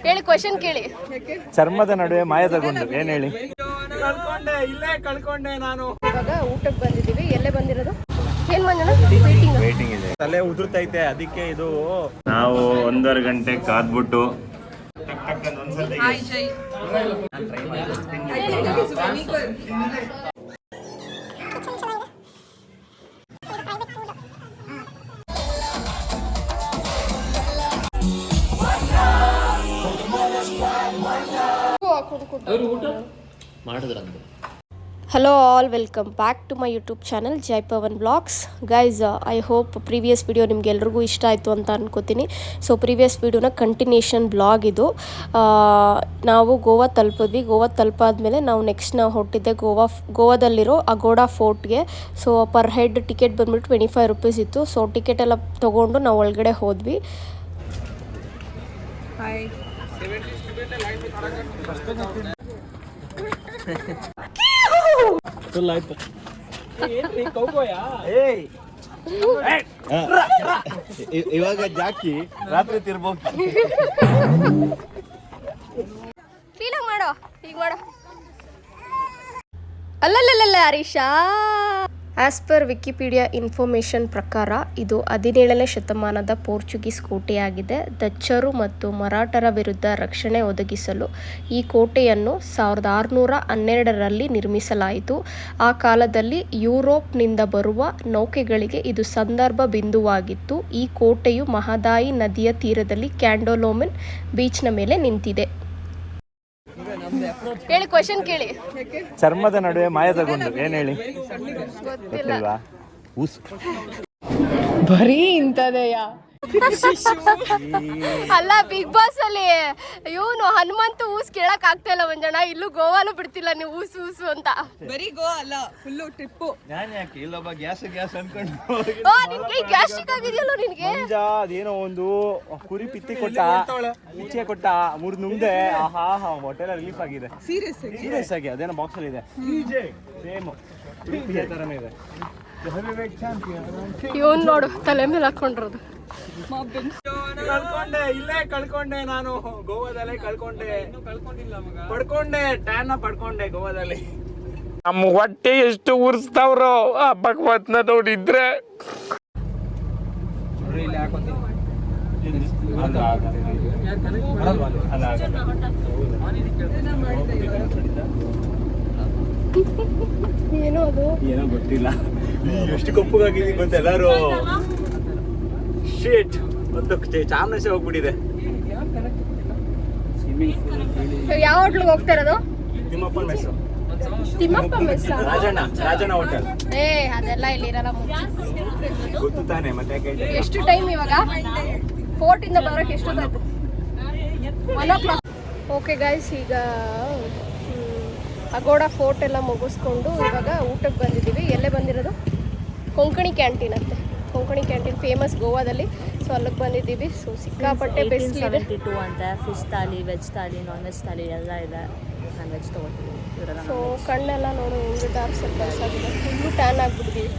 ಹೇಳಿ, ಕ್ವೆಶ್ಚನ್ ಕೇಳಿ. ಚರ್ಮದ ನಡುವೆ ಮಾಯದ ಗುಂಡು ಏನ್ ಹೇಳಿ? ಕಳ್ಕೊಂಡೆ ನಾನು. ಇವಾಗ ಊಟಕ್ಕೆ ಬಂದಿದ್ದೀವಿ. ಎಲ್ಲೇ ಬಂದಿರೋದು? ಏನ್ ಮಂಜನ? ವೇಟಿಂಗ್ ಇದೆ. ತಲೆ ಉದುರ್ತೈತೆ, ಅದಕ್ಕೆ ಇದು ನಾವು 1.5 ಗಂಟೆ ಕಾದ್ಬಿಟ್ಟು hello all, welcome back to my YouTube channel Jai Pavan blogs. Guys, I hope previous video ನಿಮ್ಗೆ ಎಲ್ರಿಗೂ ಇಷ್ಟ ಆಯಿತು ಅಂತ ಅನ್ಕೋತೀನಿ. ಸೊ ಪ್ರೀವಿಯಸ್ ವಿಡಿಯೋನ ಕಂಟಿನ್ಯೂಷನ್ ಬ್ಲಾಗ್ ಇದು. ನಾವು ಗೋವಾ ತಲುಪಿದ್ವಿ. ಗೋವಾ ತಲುಪಾದ್ಮೇಲೆ ನಾವು ನೆಕ್ಸ್ಟ್ ನಾವು ಹೊರಟಿದ್ದೆ ಗೋವಾದಲ್ಲಿರೋ ಅಗೋಡಾ ಫೋರ್ಟ್ಗೆ. ಸೊ ಪರ್ ಹೆಡ್ ಟಿಕೆಟ್ ಬಂದ್ಬಿಟ್ಟು 25 ರೂಪೀಸ್ ಇತ್ತು. ಸೊ ಟಿಕೆಟ್ ಎಲ್ಲ ತೊಗೊಂಡು ನಾವು ಒಳಗಡೆ ಹೋದ್ವಿ. ಇವಾಗ ಜಾಕಿ ರಾತ್ರಿ ತಿರ್ಬೋದು. ಫೀಲಾಗಿ ಮಾಡೋ, ಈಗ ಮಾಡೋ. ಅಲ್ಲಲ್ಲಲ್ಲ Harisha. As per Wikipedia information ಪ್ರಕಾರ ಇದು 17ನೇ ಶತಮಾನದ ಪೋರ್ಚುಗೀಸ್ ಕೋಟೆಯಾಗಿದೆ. ಡಚ್ಚರು ಮತ್ತು ಮರಾಠರ ವಿರುದ್ಧ ರಕ್ಷಣೆ ಒದಗಿಸಲು ಈ ಕೋಟೆಯನ್ನು 1612ರಲ್ಲಿ ನಿರ್ಮಿಸಲಾಯಿತು. ಆ ಕಾಲದಲ್ಲಿ ಯುರೋಪ್ನಿಂದ ಬರುವ ನೌಕೆಗಳಿಗೆ ಇದು ಸಂದರ್ಭ ಬಿಂದುವಾಗಿತ್ತು. ಈ ಕೋಟೆಯು ಮಹದಾಯಿ ನದಿಯ ತೀರದಲ್ಲಿ ಕ್ಯಾಂಡೋಲೋಮೆನ್ ಬೀಚ್ನ ಮೇಲೆ ನಿಂತಿದೆ. ಹೇಳಿ, ಕ್ವೆಶ್ಚನ್ ಕೇಳಿ. ಚರ್ಮದ ನಡುವೆ ಮಾಯದ ಗುಂಡು ಏನ್ ಹೇಳಿ? ಗೊತ್ತಿಲ್ವಾ? ಬರೀ ಇಂಥದೆಯಾ? ಅಲ್ಲ, ಬಿಗ್ ಬಾಸ್ ಅಲ್ಲಿ ಇವನು ಹನುಮಂತು ಊಸ್ ಕೇಳಕ್ ಆಗ್ತಾ ಇಲ್ಲ ಮಂಜಣ್ಣ. ಇಲ್ಲೂ ಗೋವಾಲು ಬಿಡ್ತಿಲ್ಲ ನೀವು ಊಸು ಊಸು ಅಂತ. ಬರೀ ಗೋವಾ ಅಲ್ಲ, ಫುಲ್ಲು ಟ್ರಿಪ್ಪು. ನಾನು ಯಾಕೆ ಇಲ್ಲೊಬ್ಬ ಗ್ಯಾಸ್ ಅನ್ಕೊಂಡು ನಿನ್ಗೆ ಗ್ಯಾಸ್ಟ್ರಿಕ್ ಆಗಿದೆಯಲ್ಲ ನಿನ್ಗೆ. ಅದೇನೋ ಒಂದು ಕುರಿ ಪಿತ್ತಿ ಕೊಟ್ಟ, ಈಚೆ ಕೊಟ್ಟ, 3 ನುಂಗ್ದೆ. ಆಹಾ, ಹೊಟ್ಟೆಲ್ಲ ರಿಲೀಫ್ ಆಗಿದೆ. ಸೀರಿಯಸ್ ಆಗಿ ಅದೇನೋ ಬಾಕ್ಸ್ ಅಲ್ಲಿ ಇದೆ. ಸೇಮ್ ತರನೇ ಇದೆ. ಇವನ್ ನೋಡು, ತಲೆ ಮೇಲೆ ಹಾಕೊಂಡಿರೋದು. ಕಳ್ಕೊಂಡೆ ನಾನು ಗೋವಾದಲ್ಲೇ ಪಡ್ಕೊಂಡೆ ಟ್ಯಾನ್ ಪಡ್ಕೊಂಡೆ ಗೋವಾದಲ್ಲಿ. ನಮ್ಮ ಹೊಟ್ಟೆ ಎಷ್ಟು ಉರ್ಸ್ತಾವ್ರೋ ಆ ಭಗವತ್ನ ನೋಡಿದ್ರೆ. ಏನೋ ಅದು, ಏನೋ ಗೊತ್ತಿಲ್ಲ. ಎಷ್ಟು ಕಪ್ಪುಗಾಗಿದ್ದೀವಿ ಗೊತ್ತ ಎಲ್ಲಾರು. ಶೇಟ್ ಒಂದು ಚಾಮರಾಜ ಹೋಗ್ಬಿಟ್ಟಿದೆ. ಯಾವ ಹೋಟ್ಲಿಗೆ ಹೋಗ್ತಾ ಇರೋದು? ತಿಮ್ಮಪ್ಪನ mess. Thimmappa mess. Rajanna hotel. ಅದೆಲ್ಲ ಇಲ್ಲಿ ಇರಲ್ಲ. ಗೊತ್ತು ತಾನೆ ಮತ್ತೆ. ಎಷ್ಟು ಟೈಮ್ ಇವಾಗ? ಫೋರ್ಟ್ ಇಂದ ಬರೋಕೆ ಎಷ್ಟೊತ್ತಾಯ್ತು? 1 o'clock. ಓಕೆ ಗೈಸ್, ಈಗ ಅಗೋಡಾ ಫೋರ್ಟ್ ಎಲ್ಲ ಮುಗಿಸ್ಕೊಂಡು ಇವಾಗ ಊಟಕ್ಕೆ ಬಂದಿದ್ದೀವಿ. ಎಲ್ಲೇ ಬಂದಿರೋದು? ಕೊಂಕಣಿ ಕ್ಯಾಂಟೀನ್ ಅಂತೆ. ಕೊಂಕಣಿ ಕ್ಯಾಂಟೀನ್ ಫೇಮಸ್ ಗೋವಾದಲ್ಲಿ. ಸೊ ಅಲ್ಲಿಗೆ ಬಂದಿದ್ದೀವಿ. ಸೊ ಸಿಕ್ಕಾಪಟ್ಟೆ ಬಿಸಿಲಿದೆ. 72 ಅಂತ fish thali, veg thali, non veg thali ಎಲ್ಲ ಇದೆ. ನಾನು ವೆಜ್ ತೊಗೊಳ್ತೀನಿ. ಸೊ ಕಣ್ಣೆಲ್ಲ ನೋಡು ಹೆಂಗೆ ಡಾರ್ಕ್ ಸರ್ಕಲ್ಸ್ ಆಗಿದೆ. ಫುಲ್ಲು ಟ್ಯಾನ್ ಆಗಿಬಿಟ್ಟಿದ್ದೀವಿ.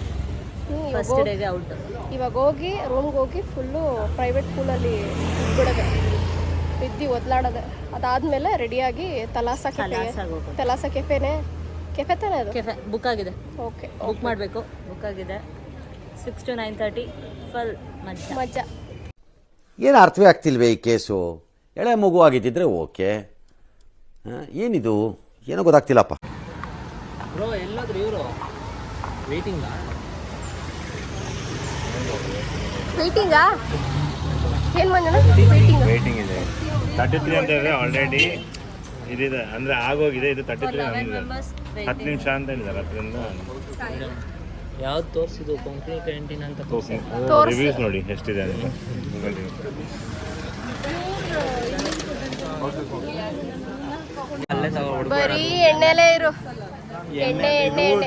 ಫಸ್ಟ್ ಡೇಗೆ ಔಟ್. ಇವಾಗ ಹೋಗಿ ರೂಮ್ಗೆ ಹೋಗಿ ಫುಲ್ಲು ಪ್ರೈವೇಟ್ ಪೂಲಲ್ಲಿ ಬಿಡೋದೆ, ಬಿದ್ದು ಒದ್ಲಾಡೋದೆ. ಅದಾದಮೇಲೆ ರೆಡಿಯಾಗಿ ತಲಾಸ ಕೆಫೆನೇ ಕೆಫೆ ತಾನೇ ಅದು? ಕೆಫೆ ಬುಕ್ ಆಗಿದೆ. ಓಕೆ, ಬುಕ್ ಮಾಡಬೇಕು. ಬುಕ್ ಆಗಿದೆ. 6 to 9:30 ಫುಲ್ ಮಜಾ. ಏನು ಅರ್ಥವೇ ಆಗ್ತಿಲ್ವೇ ಈ ಕೇಸು? ಎಳೆ ಮಗು ಆಗಿದ್ದಿದ್ರೆ ಓಕೆ, ಏನಿದು ಏನೋ ಗೊತ್ತಾಗ್ತಿಲ್ಲಪ್ಪ. ಬ್ರೋ ಎಲ್ಲಾದ್ರೂ ಇವರು ವೇಟಿಂಗಾ? ಏನು ಮಂಜಣ್ಣ? ವೇಟಿಂಗ್ ಇದೆ. 33 ಅಂತ ಇದೆ ಆಲ್ರೆಡಿ. ಇದಿದೆ ಅಂದ್ರೆ ಆಗೋಗಿದೆ. ಇದು 33 10 ನಿಮಿಷ ಅಂತ ಹೇಳಿದ್ದಾರೆ. ಅದರಿಂದ ಯಾವ್ದು ತೋರಿಸಿದ್ದು? ಕೊಂಕಣಿ ಕ್ಯಾಂಟೀನ್ ಅಂತ ರಿವ್ಯೂಸ್ ನೋಡಿ ಎಷ್ಟಿದೆ ಅಂತ ಗೂಗಲ್. ಬರೀ ಎಣ್ಣೆಲೇ ಇರು. ಎಣ್ಣೆ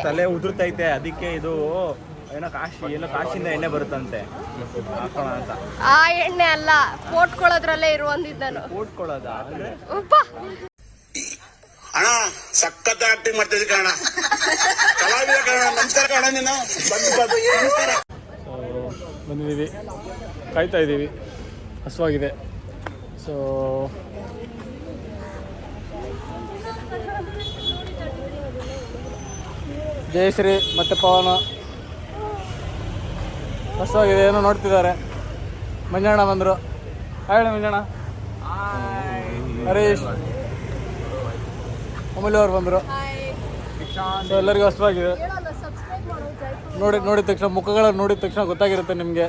ತಲೆ ಉದುರ್ತೈತೆ, ಅದಕ್ಕೆ ಇದು ಏನೋ ಕಾಶಿಯಿಂದ ಎಣ್ಣೆ ಬರುತ್ತಂತೆ, ಹಾಕೋಣ ಅಂತ. ಆ ಎಣ್ಣೆ ಅಲ್ಲ, ಪೋಟ್ಕೊಳ್ಳೋದ್ರಲ್ಲೇ ಇರು ಅಂದಿದ್ದಾನು. ಪೋಟ್ಕೊಳ್ಳೋದಾ? ಅಣ್ಣ ಸಖತ್ ಆಕ್ಟಿಂಗ್ ಮಾಡ್ತಿದ್ದೆ ಕಣ, ಕಲಾವಿದ ಕಣ. ನಮಸ್ಕಾರ ಕಣ. ನೀನು ಬಂದಿದ್ದೀವಿ, ಕಾಯ್ತಾ ಇದ್ದೀವಿ. ಹಸುವಾಗಿದೆ. ಸೊ ಜಯಶ್ರೀ ಮತ್ತು ಪವನ ಹಸುವಾಗಿದೆ, ಏನೋ ನೋಡ್ತಿದ್ದಾರೆ. ಮಂಜಣ್ಣ ಬಂದರು. ಹೇಳಿ ಮಂಜಣ್ಣ. ಹರೀಶ್, ಅಮೂಲ್ಯ ಅವ್ರು ಬಂದರು. ಸೊ ಎಲ್ಲರಿಗೂ ಹಸುವಾಗಿದೆ. ನೋಡಿದ ತಕ್ಷಣ ಮುಖಗಳನ್ನು ನೋಡಿದ ತಕ್ಷಣ ಗೊತ್ತಾಗಿರುತ್ತೆ ನಿಮಗೆ.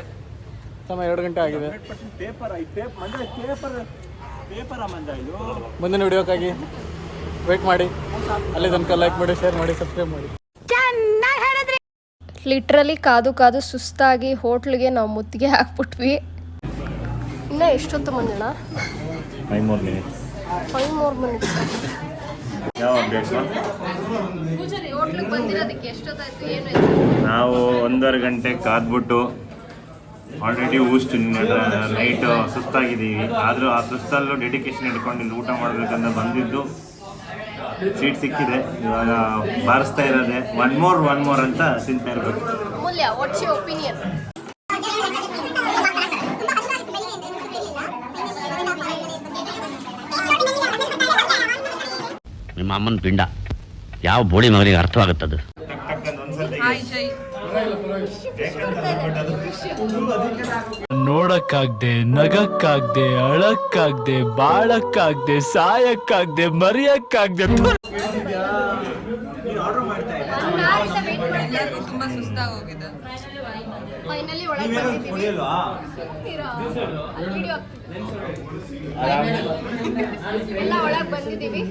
ಸಮಯ 2 ಗಂಟೆ ಆಗಿದೆ. ಮುಂದಿನ ವಿಡಿಯೋಕ್ಕಾಗಿ ವೆಯ್ಟ್ ಮಾಡಿ. ಅಲ್ಲಿ ತನಕ ಲೈಕ್ ಮಾಡಿ, ಶೇರ್ ಮಾಡಿ, ಸಬ್ಸ್ಕ್ರೈಬ್ ಮಾಡಿ. ಲಿಟ್ರಲಿ ಕಾದು ಕಾದು ಸುಸ್ತಾಗಿ ಹೋಟ್ಲಿಗೆ ನಾವು ಮುತ್ತಿಗೆ ಹಾಕ್ಬಿಟ್ವಿ. ಇನ್ನು ಎಷ್ಟೊತ್ತು Manjanna? 5 more minutes. 5 more minutes. ಯಾವ ಅಪ್ಡೇಟ್ಸ್? ಹೋಟ್ಲಿಗೆ ಬಂದಿರೋದಕ್ಕೆ ಎಷ್ಟೊತ್ತಾಯ್ತು? ಏನು ನಾವು 1.5 ಗಂಟೆ ಕಾದ್ಬಿಟ್ಟು ಆಲ್ರೆಡಿ ನೈಟ್ ಸುಸ್ತಾಗಿದ್ದೀವಿ. ಆದರೂ ಆ ಸುಸ್ತಲ್ಲೂ ಡೆಡಿಕೇಶನ್ ಇಟ್ಕೊಂಡು ಇಲ್ಲಿ ಊಟ ಮಾಡಬೇಕಂತ ಬಂದಿದ್ದು. ಸೀಟ್ ಸಿಕ್ಕಿದೆ. ಇವಾಗ ಬಾರಿಸ್ತಾ ಇರೋದೆ ಒನ್ ಮೋರ್ ಅಂತ ತಿಂತಾ ಇರಬೇಕು. ಅಮೂಲ್ಯ, ವಾಟ್ಸ್ ಯುವರ್ ಒಪಿನಿಯನ್? ನಿಮ್ಮ ಅಮ್ಮನ ಪಿಂಡ ಯಾವ ಬೋಳಿ ಮಗನಿಗೆ ಅರ್ಥವಾಗುತ್ತದು? ನೋಡಕ್ಕಾಗ್ದೆ, ನಗಕ್ಕಾಗ್ದೆ, ಅಳಕ್ಕಾಗ್ದೆ, ಬಾಳಕ್ಕಾಗ್ದೆ, ಸಾಯಕ್ಕಾಗ್ದೆ, ಮರಿಯಕ್ಕಾಗ್ದೆ. ತುಂಬಾ ಸುಸ್ತಾಗೋಗಿದೆ. ಫೈನಲಿ ಒಳಗೆ ಬಂದಿದ್ದೀವಿ. ಎಲ್ಲ ಒಳಗೆ ಬಂದಿದ್ದೀವಿ.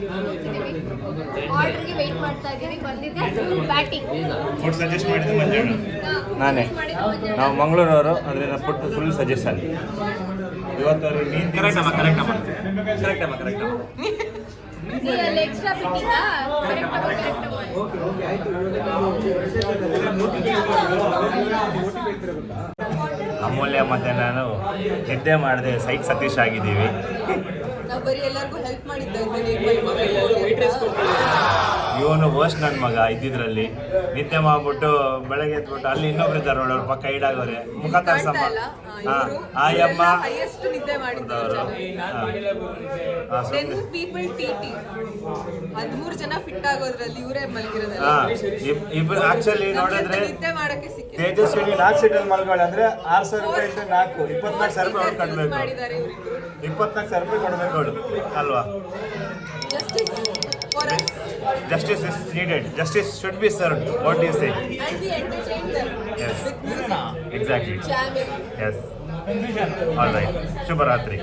ಆರ್ಡರ್ಗೆ ವೆಯ್ಟ್ ಮಾಡ್ತಾ ಇದ್ದೀವಿ. ಬಂದಿದ್ದೆ ಫುಲ್ ಬ್ಯಾಟಿಂಗ್. ಫುಡ್ ಸಜೆಸ್ಟ್ ಮಾಡಿದ್ದು ಮಂಜಣ್ಣ, ನಾನೇ. ನಾವು ಮಂಗಳೂರವರು, ಅದರಿಂದ ಫುಡ್ ಫುಲ್ ಸಜೆಷನ್. ಇವತ್ತು ನೀನು ಕರೆಕ್ಟ್ ಅಲ್ಲಿ ಎಕ್ಸ್ಟ್ರಾ ಬಿಟ್ಟಿದ್ದಾ? ಅಮೂಲ್ಯ ಮತ್ತೆ ನಾನು ನಿದ್ದೆ ಮಾಡಿದೆ ಸೈಕ್ ಸತೀಶ್ ಆಗಿದ್ದೀವಿ. ನಾವು ಬರೀ ಎಲ್ಲರಿಗೂ ಹೆಲ್ಪ್ ಮಾಡಿದ್ದೆ. ಇವನು ವರ್ಸ್ಟ್ ನನ್ನ ಮಗ ಇದ್ದಿದ್ರಲ್ಲಿ. ನಿದ್ದೆ ಮಾಡ್ಬಿಟ್ಟು ಬೆಳಗ್ಗೆ ಎದ್ಬಿಟ್ಟು ಅಲ್ಲಿ ಇನ್ನೊಬ್ರು ಇದ್ದಾರೆ ನೋಡಿ, ಅವ್ರ ಪಕ್ಕ ಈಡಾಗೋರೆ ಮುಖ ತರ್ಸಮ್ಮ. ಆಯಮ್ಮ ಹೈಯೆಸ್ಟ್ ನಿದ್ದೆ ಮಾಡಿದ್ದವರು. 10 people TT. 13 ಜನ ಫಿಟ್ ಆಗೋದ್ರಲ್ಲಿ ಇವರೇ ಮಲಗಿರೋದಲ್ಲ. ಇಬ್ರು ಆಕ್ಚುಲಿ ನೋಡಿದ್ರೆ ನಿದ್ದೆ ಮಾಡಕ್ಕೆ ಸಿಕ್ಕಿದೆ. ತೇಜಸ್ವಿನಿ 4 ಸೀಟಲ್ಲಿ ಮಲ್ಕೊಳ್ಳಿ ಅಂದ್ರೆ 6,000 ರೂಪಾಯಿ ಇಂಟು 4 24,000 ರೂಪಾಯಿ ಅವ್ರು ಕಟ್ಬೇಕು. 24,000 ರೂಪಾಯಿ ಕೊಡ್ಬೇಕು ನೋಡು ಅಲ್ವಾ? Justice is needed. Justice should be served. What do you say? And we entertain them. Yes. With music. Exactly. Jamming. Yes. All right. ಶುಭರಾತ್ರಿ. I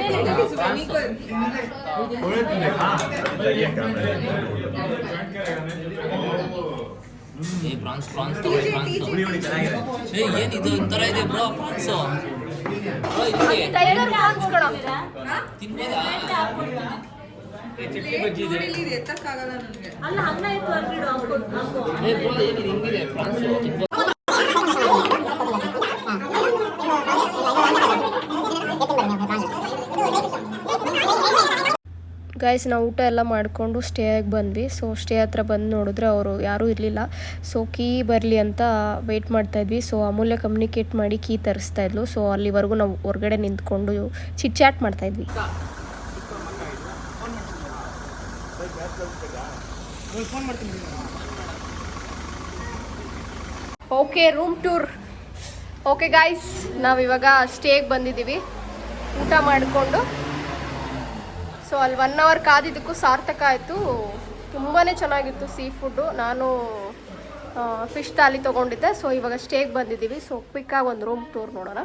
think it is vinegar. Prawns ತಗೊಳ್ಳಿ. ಏನಿದು ಒಂಥರ ಇದೆ ಬ್ರೋ ಪ್ರಾನ್ಸ್. ಟೈಗರ್ ಪ್ರಾನ್ಸ್ ಕಣ. ತಿನ್ಬೋದಾ? ಇದು ಎತ್ತಕ್ಕಾಗಲ್ಲ ನನಗೆ. ಅಲ್ಲ ಅನ್ನ ಇತ್ತು ಅಲ್ಬಿಡು. ಬ್ರೋ ಏನಿದೆ ಹಿಂಗಿದೆ ಪ್ರಾನ್ಸ್. ಗೈಸ್, ನಾವು ಊಟ ಎಲ್ಲ ಮಾಡಿಕೊಂಡು ಸ್ಟೇ ಆಗಿ ಬಂದ್ವಿ. ಸೊ ಸ್ಟೇ ಹತ್ರ ಬಂದು ನೋಡಿದ್ರೆ ಅವರು ಯಾರೂ ಇರಲಿಲ್ಲ. ಸೊ ಕೀ ಬರಲಿ ಅಂತ ವೆಯ್ಟ್ ಮಾಡ್ತಾಯಿದ್ವಿ. ಸೊ ಅಮೂಲ್ಯ ಕಮ್ಯುನಿಕೇಟ್ ಮಾಡಿ ಕೀ ತರಿಸ್ತಾ ಇದ್ಲು. ಸೊ ಅಲ್ಲಿವರೆಗೂ ನಾವು ಹೊರಗಡೆ ನಿಂತ್ಕೊಂಡು ಚಿಟ್ ಚಾಟ್ ಮಾಡ್ತಾಯಿದ್ವಿ. Okay, room tour. Okay guys, ನಾವಿವಾಗ ಸ್ಟೇಗೆ ಬಂದಿದ್ದೀವಿ ಊಟ ಮಾಡಿಕೊಂಡು. ಸೊ ಅಲ್ಲಿ 1 hour ಕಾದಿದ್ದಕ್ಕೂ ಸಾರ್ಥಕ ಆಯಿತು. ತುಂಬಾ ಚೆನ್ನಾಗಿತ್ತು ಸೀ ಫುಡ್ಡು. ನಾನು ಫಿಶ್ ಥಾಲಿ ತೊಗೊಂಡಿದ್ದೆ. ಸೊ ಇವಾಗ ಸ್ಟೇಗೆ ಬಂದಿದ್ದೀವಿ. ಸೊ ಕ್ವಿಕ್ಕಾಗಿ ಒಂದು ರೂಮ್ ಟೂರ್ ನೋಡೋಣ.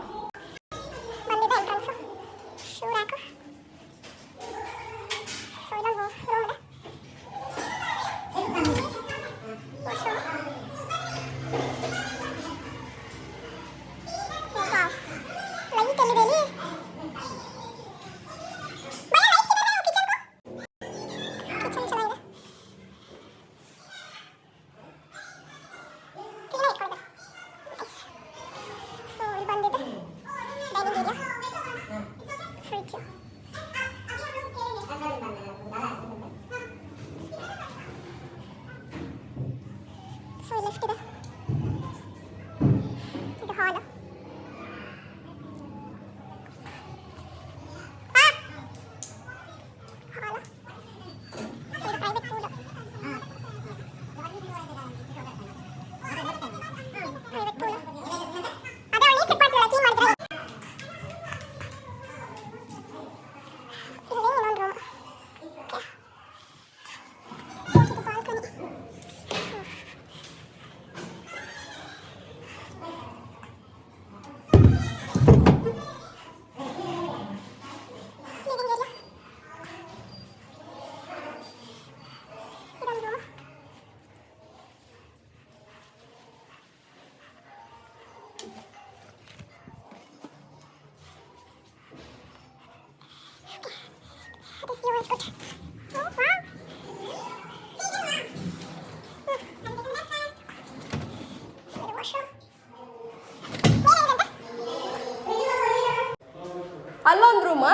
ಅಲ್ಲೊಂದು ರೂಮಾ?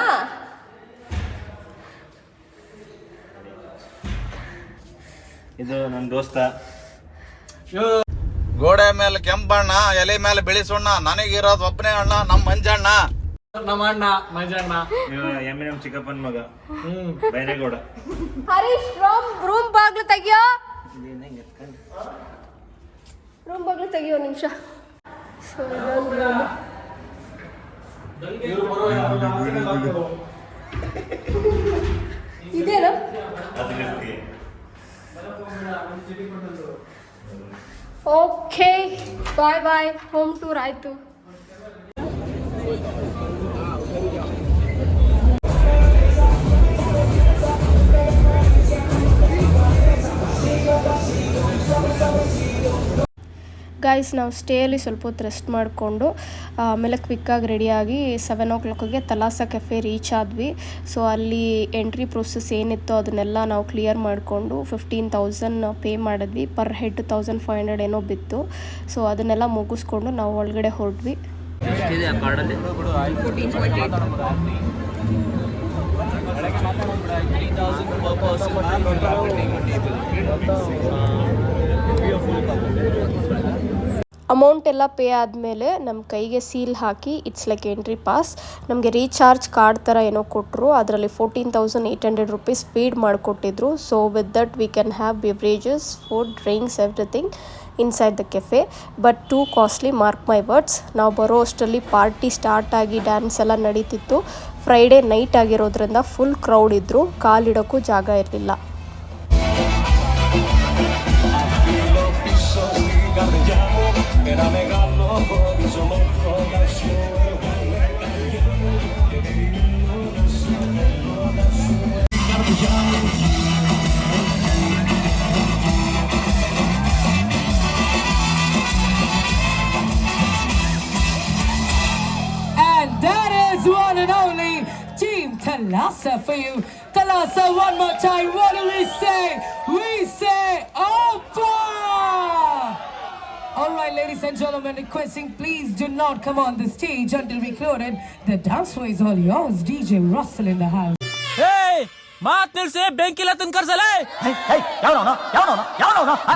ಇದು ನನ್ನ ದೋಸ್ತ. ಗೋಡೆ ಮೇಲೆ ಕೆಂಪಣ್ಣ, ಎಲೆ ಮೇಲೆ ಬಿಳಿ ಸುಣ್ಣ, ನನಗಿರೋದು ಒಬ್ಬನೇ ಅಣ್ಣ, ನಮ್ಮ ಮಂಜಣ್ಣ. ನಮ್ಮ ಅಣ್ಣ ಮಂಜಣ್ಣ, ಎಮ್ ಚಿಕ್ಕಪ್ಪನ ಮಗ ಬೈರೇಗೌಡ. ಹರೀಶ್ ರೂಮ್ ಬಾಗ್ಲು ತೆಗಿಯೋ, ರೂಮ್ ಬಾಗ್ಲು ತೆಗಿಯೋ ನಿಮಿಷ. ಇದೇನು? ಓಕೆ, ಬಾಯ್ ಬಾಯ್. ಹೋಮ್ ಟೂರ್ ಆಯಿತು. ಗೈಸ್, ನಾವು ಸ್ಟೇಯಲ್ಲಿ ಸ್ವಲ್ಪ ಹೊತ್ತು ರೆಸ್ಟ್ ಮಾಡಿಕೊಂಡು ಆಮೇಲೆ ಕ್ವಿಕ್ಕಾಗಿ ರೆಡಿಯಾಗಿ 7 o'clockಗೆ ತಲಾಸ ಕೆಫೆ ರೀಚ್ ಆದ್ವಿ. ಸೊ ಅಲ್ಲಿ ಎಂಟ್ರಿ ಪ್ರೊಸೆಸ್ ಏನಿತ್ತು ಅದನ್ನೆಲ್ಲ ನಾವು ಕ್ಲಿಯರ್ ಮಾಡಿಕೊಂಡು 15,000 ಪೇ ಮಾಡಿದ್ವಿ. ಪರ್ ಹೆಡ್ 1,500 ಏನೋ ಬಿತ್ತು. ಸೊ ಅದನ್ನೆಲ್ಲ ಮುಗಿಸ್ಕೊಂಡು ನಾವು ಒಳಗಡೆ ಹೊರಟ್ವಿ. ಎಷ್ಟಿದೆ ಆ ಕಾರ್ಡಲ್ಲಿ? 1420. ಅಮೌಂಟ್ ಎಲ್ಲ ಪೇ ಆದಮೇಲೆ ನಮ್ಮ ಕೈಗೆ ಸೀಲ್ ಹಾಕಿ ಇಟ್ಸ್ ಲೈಕ್ ಎಂಟ್ರಿ ಪಾಸ್. ನಮಗೆ ರೀಚಾರ್ಜ್ ಕಾರ್ಡ್ ಥರ ಏನೋ ಕೊಟ್ಟರು. ಅದರಲ್ಲಿ 14,800 rupees ಫೀಡ್ ಮಾಡಿಕೊಟ್ಟಿದ್ರು. So with that we can have beverages, food, drinks, everything inside the cafe. But too costly, mark my words. ನಾವು ಬರೋ ಅಷ್ಟರಲ್ಲಿ ಪಾರ್ಟಿ ಸ್ಟಾರ್ಟ್ ಆಗಿ ಡ್ಯಾನ್ಸ್ ಎಲ್ಲ ನಡೀತಿತ್ತು. ಫ್ರೈಡೇ ನೈಟ್ ಆಗಿರೋದ್ರಿಂದ ಫುಲ್ ಕ್ರೌಡ್ ಇದ್ದರು, ಕಾಲಿಡೋಕ್ಕೂ ಜಾಗ ಇರಲಿಲ್ಲ. And that is one and only Team Thalassa for you. Thalassa, one more time. What do we say? We say Opa! All right, ladies and gentlemen, requesting please do not come on the stage until we clear it. The dance floor is all yours. DJ Russell in the house. Hey! ಮಾತ್ ನಿಲ್ಸಿ, ಬೆಂಕಿಲ್ಲ ಕರ್ಸಲೇ.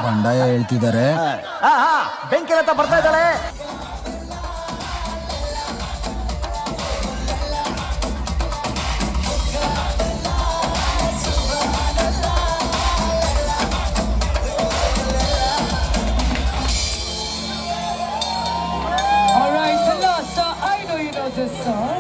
ಬಂಡಾಯ ಹೇಳ್ತಿದ್ದಾರೆ. ಬೆಂಕಿಲತ್ತ ಬರ್ತಾ ಇದ್ದಾಳೆ. All right, Thalassa, I know you know this song.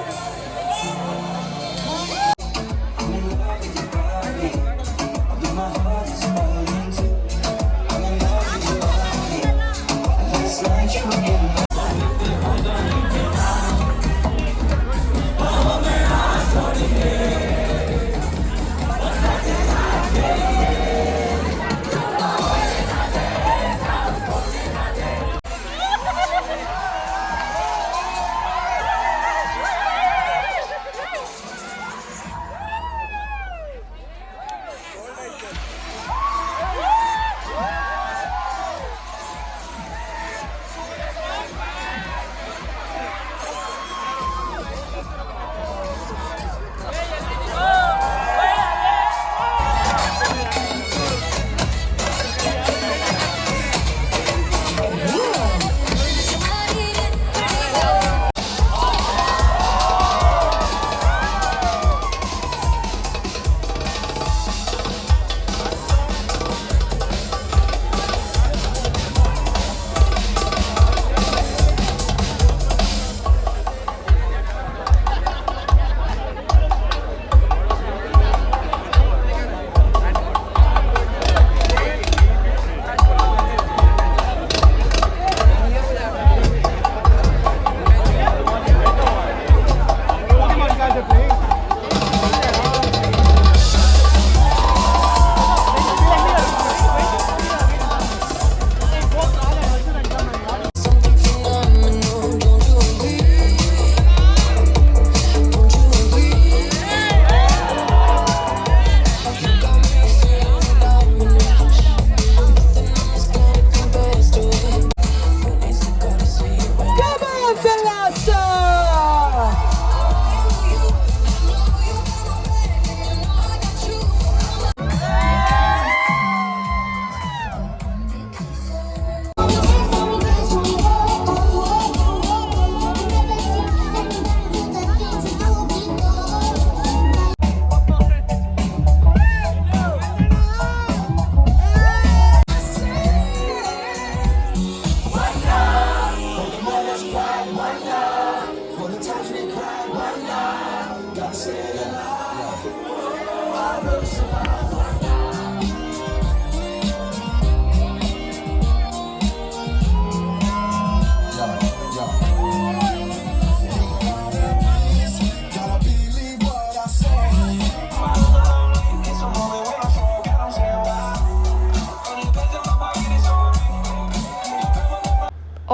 It's like you're in my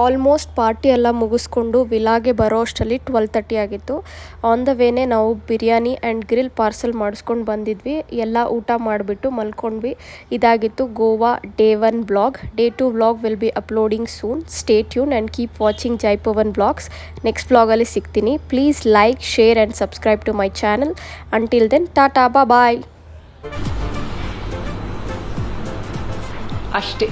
almost party ಎಲ್ಲ ಮುಗಿಸ್ಕೊಂಡು ವಿಲಾಗೆ ಬರೋ ಅಷ್ಟರಲ್ಲಿ 12:30 ಆಗಿತ್ತು. ಆನ್ ದ ವೇನೆ ನಾವು ಬಿರಿಯಾನಿ ಆ್ಯಂಡ್ ಗ್ರಿಲ್ ಪಾರ್ಸಲ್ ಮಾಡಿಸ್ಕೊಂಡು ಬಂದಿದ್ವಿ. ಎಲ್ಲ ಊಟ ಮಾಡಿಬಿಟ್ಟು ಮಲ್ಕೊಂಡ್ವಿ. ಇದಾಗಿತ್ತು Goa day 1 vlog. Day 2 vlog will be uploading soon. Stay tune and keep watching ಜೈಪವನ್ vlogs. Next ವ್ಲಾಗಲ್ಲಿ ಸಿಗ್ತೀನಿ. Please like, share and subscribe to my channel. Until then Tata ಬಾಯ್. ಅಷ್ಟೇ.